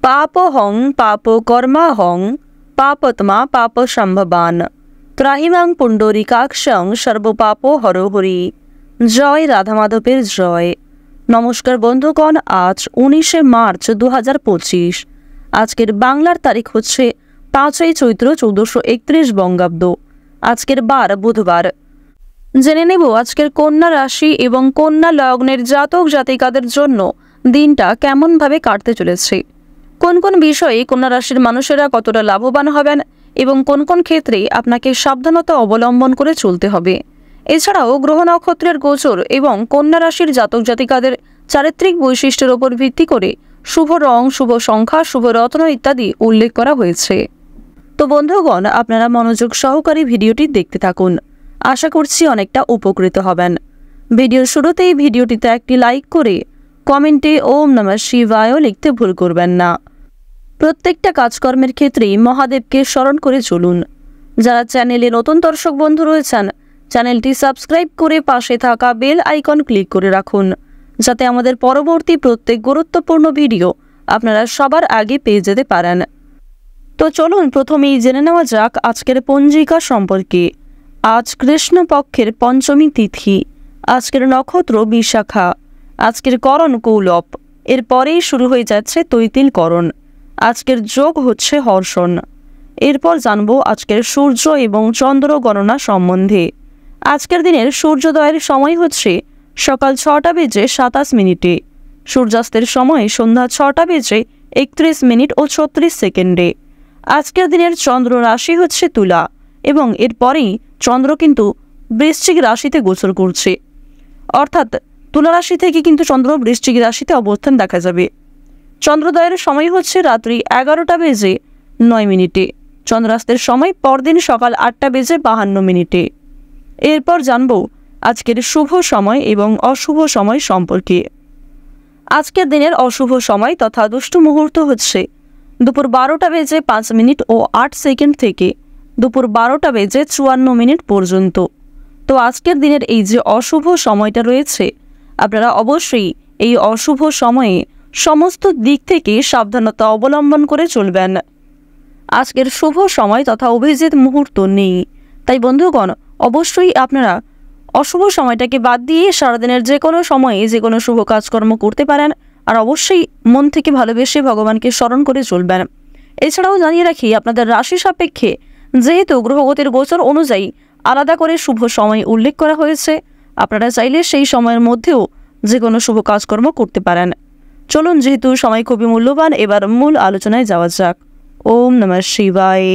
পাপহং পাপকর্মাহং পাপত্মা পাপসম্ভবান ত্রাহিমাং পুণ্ডরীকাক্ষং সর্বপাপ হরহরি। জয় রাধা মাধবের জয়। নমস্কার বন্ধুগণ, আজ 19শে মার্চ 2025। আজকের বাংলার তারিখ হচ্ছে 5ই চৈত্র 1431 বঙ্গাব্দ। আজকের বার বুধবার। জেনে নেব আজকের কন্যা রাশি এবং কন্যা লগ্নের জাতক জাতিকাদের জন্য দিনটা কেমনভাবে কাটতে চলেছে, কোন কোন বিষয়ে কন্যা রাশির মানুষেরা কতটা লাভবান হবেন এবং কোন কোন ক্ষেত্রে আপনাকে সাবধানতা অবলম্বন করে চলতে হবে। এছাড়াও গ্রহ নক্ষত্রের গোচর এবং কন্যা রাশির জাতক জাতিকাদের চারিত্রিক বৈশিষ্ট্যের উপর ভিত্তি করে শুভ রং, শুভ সংখ্যা, শুভ রত্ন ইত্যাদি উল্লেখ করা হয়েছে। তো বন্ধুগণ, আপনারা মনোযোগ সহকারে ভিডিওটি দেখতে থাকুন। আশা করছি অনেকটা উপকৃত হবেন। ভিডিওর শুরুতেই ভিডিওটিতে একটি লাইক করে কমেন্টে ওম নমঃ শিবায় লিখতে ভুল করবেন না। প্রত্যেকটা কাজকর্মের ক্ষেত্রেই মহাদেবকে স্মরণ করে চলুন। যারা চ্যানেলে নতুন দর্শক বন্ধু রয়েছেন, চ্যানেলটি সাবস্ক্রাইব করে পাশে থাকা বেল আইকন ক্লিক করে রাখুন, যাতে আমাদের পরবর্তী প্রত্যেক গুরুত্বপূর্ণ ভিডিও আপনারা সবার আগে পেয়ে যেতে পারেন। তো চলুন প্রথমেই জেনে নেওয়া যাক আজকের পঞ্জিকা সম্পর্কে। আজ কৃষ্ণপক্ষের পঞ্চমী তিথি। আজকের নক্ষত্র বিশাখা। আজকের করণ কৌলব। এরপরেই শুরু হয়ে যাচ্ছে তৈতিল করণ। আজকের যোগ হচ্ছে হর্ষণ। এরপর জানবো আজকের সূর্য এবং চন্দ্র গণনা সম্বন্ধে। আজকের দিনের সূর্যোদয়ের সময় হচ্ছে সকাল 6টা বেজে 27 মিনিটে। সূর্যাস্তের সময় সন্ধ্যা 6টা বেজে 31 মিনিট ও 36 সেকেন্ডে। আজকের দিনের চন্দ্র রাশি হচ্ছে তুলা এবং এরপরেই চন্দ্র কিন্তু বৃশ্চিক রাশিতে গোচর করছে, অর্থাৎ তুলা রাশি থেকে কিন্তু চন্দ্র বৃশ্চিক রাশিতে অবস্থান দেখা যাবে। চন্দ্রোদয়ের সময় হচ্ছে রাত্রি 11টা বেজে 9 মিনিটে। চন্দ্রাস্তের সময় পরদিন সকাল 8টা বেজে 52 মিনিটে। এরপর জানব আজকের শুভ সময় এবং অশুভ সময় সম্পর্কে। আজকের দিনের অশুভ সময় তথা দুষ্টু মুহূর্ত হচ্ছে দুপুর 12টা বেজে 5 মিনিট ও 8 সেকেন্ড থেকে দুপুর 12টা বেজে 54 মিনিট পর্যন্ত। তো আজকের দিনের এই যে অশুভ সময়টা রয়েছে, আপনারা অবশ্যই এই অশুভ সময়ে সমস্ত দিক থেকে সাবধানতা অবলম্বন করে চলবেন। আজকের শুভ সময় তথা অভিজিৎ মুহূর্ত নেই, তাই বন্ধুগণ অবশ্যই আপনারা অশুভ সময়টাকে বাদ দিয়ে সারাদিনের যে কোনো সময়ে যে কোনো শুভ কাজকর্ম করতে পারেন। আর অবশ্যই মন থেকে ভালোবেসে ভগবানকে স্মরণ করে চলবেন। এছাড়াও জানিয়ে রাখি আপনাদের রাশি সাপেক্ষে যেহেতু গ্রহগতির গোচর অনুযায়ী আলাদা করে শুভ সময় উল্লেখ করা হয়েছে, আপনারা চাইলে সেই সময়ের মধ্যেও যে কোনো শুভ কাজকর্ম করতে পারেন। চলুন, যেহেতু সময় খুবই মূল্যবান, এবার মূল আলোচনায় যাওয়া যাক। ওম নমঃ শিবায়।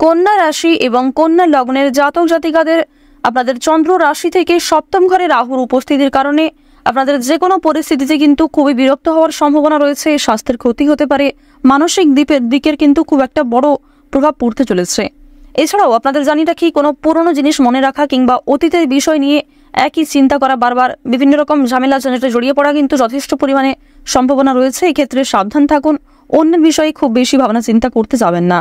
কন্যা রাশি এবং কন্যা লগ্নের জাতক জাতিকাদের আপনাদের চন্দ্র রাশি থেকে সপ্তম ঘরে রাহুর উপস্থিতির কারণে আপনাদের যে কোনো পরিস্থিতিতে কিন্তু খুবই বিরক্ত হওয়ার সম্ভাবনা রয়েছে। স্বাস্থ্যের ক্ষতি হতে পারে, মানসিক দিকের কিন্তু খুব একটা বড় প্রভাব পড়তে চলেছে। এছাড়াও আপনাদের জানি রাখি কোনো পুরনো জিনিস মনে রাখা কিংবা অতীতের বিষয় নিয়ে একই চিন্তা করা, বারবার বিভিন্ন রকম ঝামেলা জনিতে জড়িয়ে পড়া কিন্তু যথেষ্ট পরিমাণে সম্ভাবনা রয়েছে। এক্ষেত্রে সাবধান থাকুন, অন্যের বিষয়ে খুব বেশি ভাবনা চিন্তা করতে যাবেন না।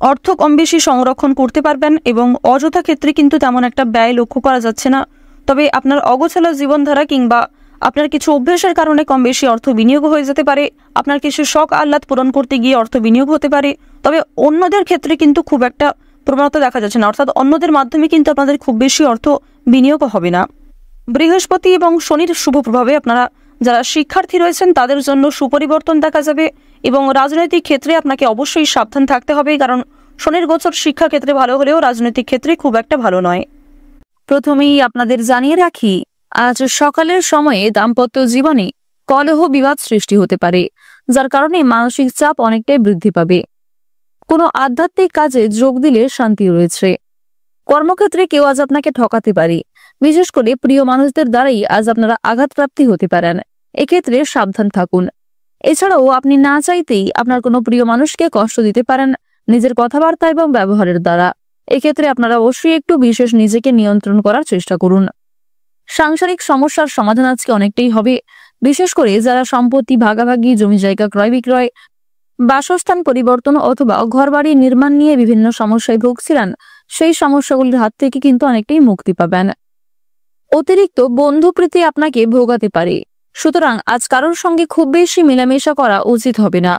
অর্থ কম বেশি সংরক্ষণ করতে পারবেন এবং অযথা ক্ষেত্রে কিন্তু তেমন একটা ব্যয় লক্ষ্য করা যাচ্ছে না। তবে আপনার অগোছালো জীবনধারা কিংবা আপনার কিছু অভ্যাসের কারণে কম বেশি অর্থ বিনিয়োগ হয়ে যেতে পারে। আপনার কিছু শখ আহ্লাদ পূরণ করতে গিয়ে অর্থ বিনিয়োগ হতে পারে। তবে অন্যদের ক্ষেত্রে কিন্তু খুব একটা প্রবণতা দেখা যাচ্ছে না, অর্থাৎ অন্যদের মাধ্যমে কিন্তু আপনাদের খুব বেশি অর্থ বিনিয়োগ হবে না। বৃহস্পতি এবং শনির শুভ প্রভাবে আপনারা যারা শিক্ষার্থী রয়েছেন তাদের জন্য সুপরিবর্তন দেখা যাবে এবং রাজনৈতিক ক্ষেত্রে আপনাকে অবশ্যই সাবধান থাকতে হবে, কারণ শনির গোচর শিক্ষা ক্ষেত্রে ভালো হলেও রাজনৈতিক ক্ষেত্রে খুব একটা ভালো নয়। প্রথমেই আপনাদের জানিয়ে রাখি আজ সকালের সময়ে দাম্পত্য জীবনে কলহ বিবাদ সৃষ্টি হতে পারে, যার কারণে মানসিক চাপ অনেকটাই বৃদ্ধি পাবে। কোনো আধ্যাত্মিক কাজে যোগ দিলে শান্তি রয়েছে। কর্মক্ষেত্রে কেউ আজ আপনাকে ঠকাতে পারে, বিশেষ করে প্রিয় মানুষদের দ্বারাই আজ আপনারা আঘাতপ্রাপ্তি হতে পারেন। এক্ষেত্রে সাবধান থাকুন। এছাড়াও আপনি না চাইতেই আপনার কোনো প্রিয় মানুষকে কষ্ট দিতে পারেন নিজের কথাবার্তা এবং ব্যবহারের দ্বারা। এক্ষেত্রে আপনারা অবশ্যই একটু বিশেষ নিজেকে নিয়ন্ত্রণ করার চেষ্টা করুন। সাংসারিক সমস্যার সমাধান আজকে অনেকটাই হবে, বিশেষ করে যারা সম্পত্তি ভাগাভাগি, জমি জায়গা ক্রয় বিক্রয়, বাসস্থান পরিবর্তন অথবা ঘরবাড়ি নির্মাণ নিয়ে বিভিন্ন সমস্যায় ভুগছিলেন, সেই সমস্যাগুলির হাত থেকে কিন্তু অনেকটাই মুক্তি পাবেন। অতিরিক্ত বন্ধুপ্রীতি আপনাকে ভোগাতে পারে, সুতরাং আজ কারোর সঙ্গে খুব বেশি মেলামেশা করা উচিত হবে না।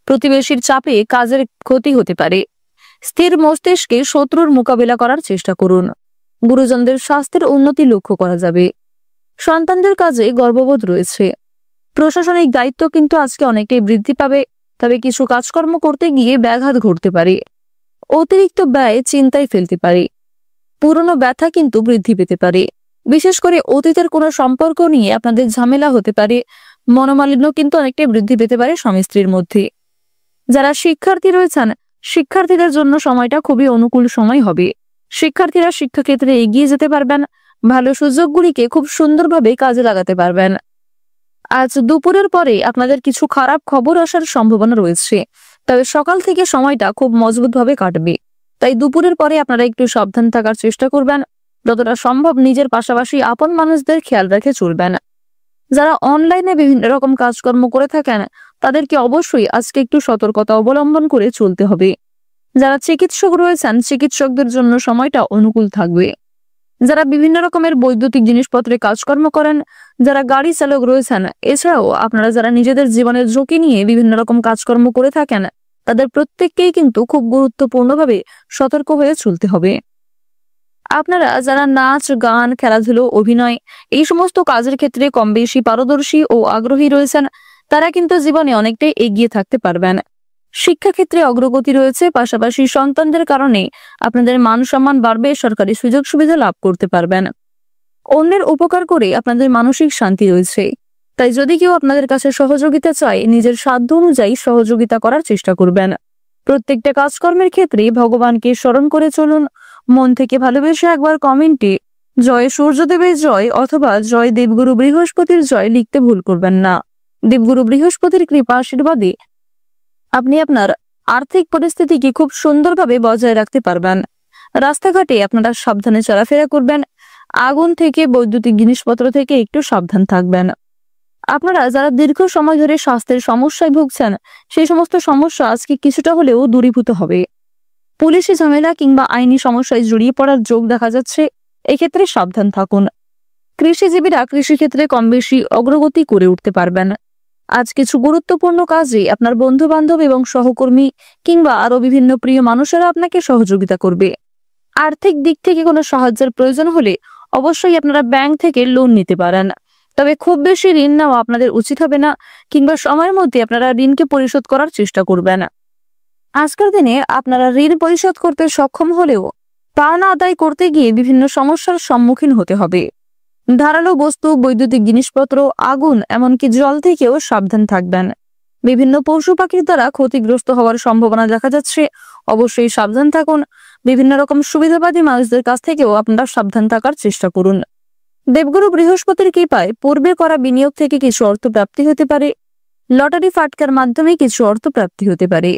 প্রতিবেশীর চাপে কাজের ক্ষতি হতে পারে। স্থির মস্তিষ্কে শত্রুর মোকাবিলা করার চেষ্টা করুন। গুরুজনদের স্বাস্থ্যের উন্নতি লক্ষ্য করা যাবে। সন্তানদের কাজে গর্ববোধ রয়েছে। প্রশাসনিক দায়িত্ব কিন্তু আজকে অনেকটাই বৃদ্ধি পাবে, তবে কিছু কাজকর্ম করতে গিয়ে ব্যাঘাত ঘটতে পারে। অতিরিক্ত ব্যয় চিন্তায় ফেলতে পারে। পুরনো ব্যথা কিন্তু বৃদ্ধি পেতে পারে। বিশেষ করে অতীতের কোনো সম্পর্ক নিয়ে আপনাদের ঝামেলা হতে পারে। মনোমালিন্য কিন্তু অনেকটাই বৃদ্ধি পেতে পারে স্বামী স্ত্রীর মধ্যে। যারা শিক্ষার্থী রয়েছেন, শিক্ষার্থীদের জন্য সময়টা খুবই অনুকূল সময় হবে। শিক্ষার্থীরা শিক্ষাক্ষেত্রে এগিয়ে যেতে পারবেন, ভালো সুযোগগুলিকে খুব সুন্দরভাবে কাজে লাগাতে পারবেন। আজ দুপুরের পরে আপনাদের কিছু খারাপ খবর আসার সম্ভাবনা রয়েছে, তবে সকাল থেকে সময়টা খুব মজবুতভাবে কাটবে। তাই দুপুরের পরে আপনারা একটু সাবধান থাকার চেষ্টা করবেন। যতটা সম্ভব নিজের পাশাপাশি আপন মানুষদের খেয়াল রেখে চলবেন। যারা অনলাইনে বিভিন্ন রকম কাজকর্ম করে থাকেন, তাদেরকে অবশ্যই আজকে একটু সতর্কতা অবলম্বন করে চলতে হবে। যারা চিকিৎসক রয়েছেন, চিকিৎসকদের জন্য সময়টা অনুকূল থাকবে। যারা বিভিন্ন রকমের বৈদ্যুতিক জিনিসপত্রে কাজকর্ম করেন, যারা গাড়ি চালক রয়েছেন, এছাড়াও আপনারা যারা নিজেদের জীবনের ঝুঁকি নিয়ে বিভিন্ন রকম কাজকর্ম করে থাকেন, তাদের প্রত্যেককেই কিন্তু খুব গুরুত্বপূর্ণভাবে সতর্ক হয়ে চলতে হবে। আপনারা যারা নাচ, গান, খেলাধুলো, অভিনয় এই সমস্ত কাজের ক্ষেত্রে কম বেশি পারদর্শী ও আগ্রহী রয়েছেন, তারা কিন্তু জীবনে অনেকটাই এগিয়ে থাকতে পারবেন। শিক্ষাক্ষেত্রে অগ্রগতি রয়েছে, পাশাপাশি সন্তানদের কারণে আপনাদের মান সম্মান বাড়বে, সরকারি সুযোগ সুবিধা লাভ করতে পারবেন। অন্যের উপকার করে আপনাদের মানসিক শান্তি রয়েছে। তাই যদি কেউ আপনাদের কাছে সহযোগিতা চায়, নিজের সাধ্য অনুযায়ী সহযোগিতা করার চেষ্টা করবেন। প্রত্যেকটা কাজকর্মের ক্ষেত্রে ভগবানকে স্মরণ করে চলুন। মন থেকে ভালোবেসে একবার কমেন্টে জয় সূর্যদেবের জয় অথবা জয় দেবগুরু বৃহস্পতির জয় লিখতে ভুল করবেন না। দেবগুরু বৃহস্পতির কৃপা আশীর্বাদে আপনি আপনার আর্থিক পরিস্থিতিকে খুব সুন্দরভাবে বজায় রাখতে পারবেন। রাস্তাঘাটে আপনারা সাবধানে চলাফেরা করবেন। আগুন থেকে, বৈদ্যুতিক জিনিসপত্র থেকে একটু সাবধান থাকবেন। আপনারা যারা দীর্ঘ সময় ধরে স্বাস্থ্যের সমস্যায় ভুগছেন, সেই সমস্ত সমস্যা আজকে কিছুটা হলেও দূরীভূত হবে। পুলিশি ঝামেলা কিংবা আইনি সমস্যায় জড়িয়ে পড়ার যোগ দেখা যাচ্ছে, এক্ষেত্রে সাবধান থাকুন। কৃষিজীবীরা কৃষিক্ষেত্রে কম বেশি অগ্রগতি করে উঠতে পারবেন। আজ কিছু গুরুত্বপূর্ণ কাজে আপনার বন্ধু বান্ধব এবং সহকর্মী কিংবা আরো বিভিন্ন প্রিয় মানুষেরা আপনাকে সহযোগিতা করবে। আর্থিক দিক থেকে কোনো সাহায্যের প্রয়োজন হলে অবশ্যই আপনারা ব্যাংক থেকে লোন নিতে পারেন, তবে খুব বেশি ঋণ নেওয়া আপনাদের উচিত হবে না, কিংবা সময়ের মধ্যে আপনারা ঋণকে পরিশোধ করার চেষ্টা করবেন। আজকের দিনে আপনারা ঋণ পরিশোধ করতে সক্ষম হলেও পাওনা আদায় করতে গিয়ে বিভিন্ন সমস্যার সম্মুখীন হতে হবে। ধারালো বস্তু, বৈদ্যুতিক জিনিসপত্র, আগুন, এমনকি জল থেকেও সাবধান থাকবেন। বিভিন্ন পশু পাখির দ্বারা ক্ষতিগ্রস্ত হওয়ার সম্ভাবনা দেখা যাচ্ছে, অবশ্যই সাবধান থাকুন। বিভিন্ন রকম সুবিধাবাদী মানুষদের কাছ থেকেও আপনারা সাবধান থাকার চেষ্টা করুন। দেবগুরু বৃহস্পতির কৃপায় পূর্বে করা বিনিয়োগ থেকে কিছু অর্থ প্রাপ্তি হতে পারে। লটারি ফাটকার মাধ্যমে কিছু অর্থ প্রাপ্তি হতে পারে,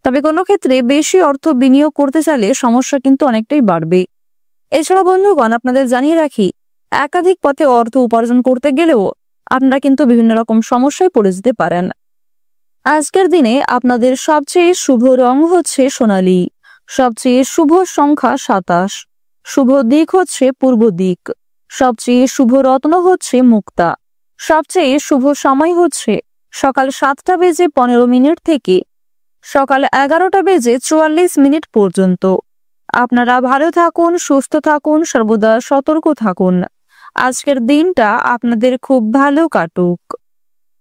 তবে কোনো ক্ষেত্রে বেশি অর্থ বিনিয়োগ করতে চাইলে সমস্যা কিন্তু অনেকটাই বাড়বে। এছাড়া বন্ধুগণ, আপনাদের জানিয়ে রাখি, একাধিক পথে অর্থ উপার্জন করতে গেলেও আপনারা কিন্তু বিভিন্ন রকম সমস্যায় পড়ে যেতে পারেন। আজকের দিনে আপনাদের সবচেয়ে শুভ রং হচ্ছে সোনালী, সবচেয়ে শুভ সংখ্যা 27, শুভ দিক হচ্ছে পূর্ব দিক, সবচেয়ে শুভ রত্ন হচ্ছে মুক্তা, সবচেয়ে শুভ সময় হচ্ছে সকাল 7টা বেজে 15 মিনিট থেকে সকাল 11টা বেজে 44 মিনিট পর্যন্ত। আপনারা ভালো থাকুন, সুস্থ থাকুন, সর্বদা সতর্ক থাকুন। আজকের দিনটা আপনাদের খুব ভালো কাটুক।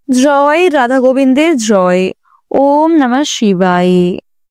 জয় রাধা গোবিন্দের জয়। ওম নমঃ শিবায়।